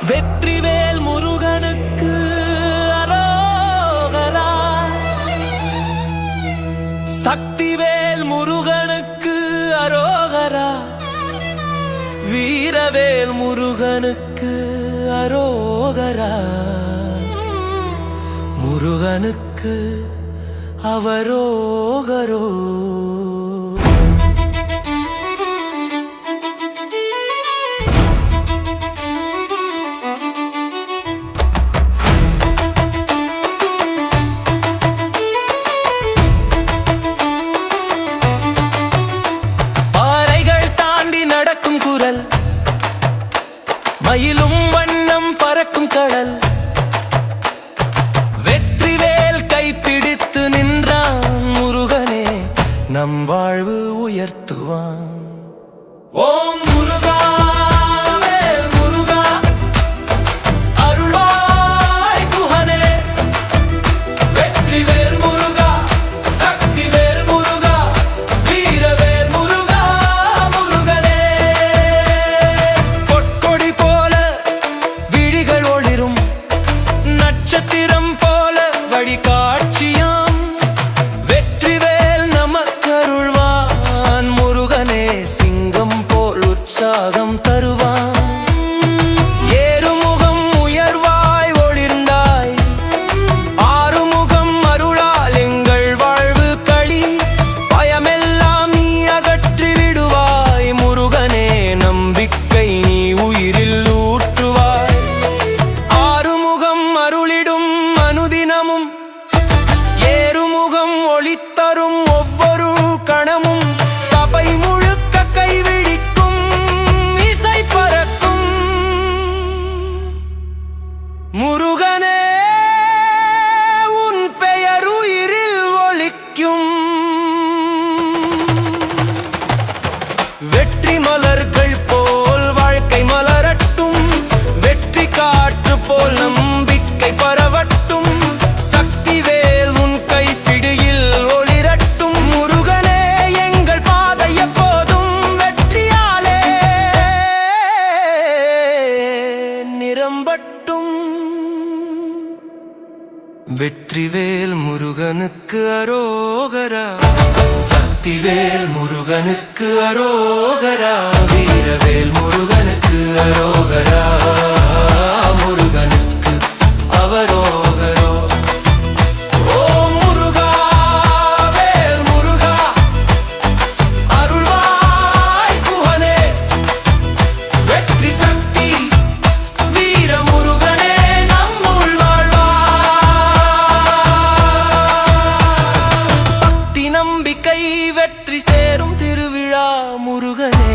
வெற்றிவேல் முருகனுக்கு அரோகரா. சக்திவேல் முருகனுக்கு அரோகரா. வீரவேல் முருகனுக்கு அரோகரா. முருகனுக்கு அவரோகரோ. குரல் மயிலும் வண்ணம் பறக்கும் கடல். வெற்றிவேல் கைப்பிடித்து நின்றான் முருகனே நம் வாழ்வு உயர்த்துவான். ஓம் முருகா வேல் முருகா அருள்வாய் குஹனே. வெற்றிவேல் முருகா சக்திவேல் முருகா வீரவேல் முருகா முருகனே. பொற்கொடி போல விழிகள் ஒளிரும் நட்சத்திரம் போல வழிகாட்சியாம். வெற்றிவேல் நமக்கருள்வான் முருகனே சிங்கம் போல் உற்சாகம் தருவான். ஏறுமுகம் உயர்வாய் ஒளிர்ந்தாய் ஆறுமுகம் அருளால் எங்கள் வாழ்வு களி. பயமெல்லாம் நீ அகற்றி விடுவாய் முருகனே நம்பிக்கை நீ உயிரில் ஊற்றுவாய். ஆறுமுகம் அருளிடும் அனுதினமும் ஏறுமுகம் ஒளித்தரும் ஒவ்வொரு கணமும். சபை முழுக்க கைவிழிக்கும் இசை பறக்கும் முருகனே உன் பெயர் உயிரில் ஒலிக்கும். வெற்றி மலர்கள் போல் வாழ்க்கை மலரட்டும். வெற்றி காற்று போல் நம்பிக்கை பரவட்டும். சக்திவேல் உன் கைப்பிடியில் ஒளிரட்டும். முருகனே எங்கள் பாதை எப்போதும் வெற்றியாலே நிரம்பட்டும். வெற்றிவேல் முருகனுக்கு அரோகரா. சக்திவேல் முருகனுக்கு அரோகரா. வீரவேல் முருகனுக்கு அரோகரா. முருகனுக்கு அவரோகரோ. ஓம் முருகா வேல் முருகா அருள்வாய் குஹனே. வெற்றி சக்தி வீர முருகனே நம்முள் வாழ்வாய். பக்தி நம்பிக்கை வெற்றி சேரும் திருவிழா முருகனே.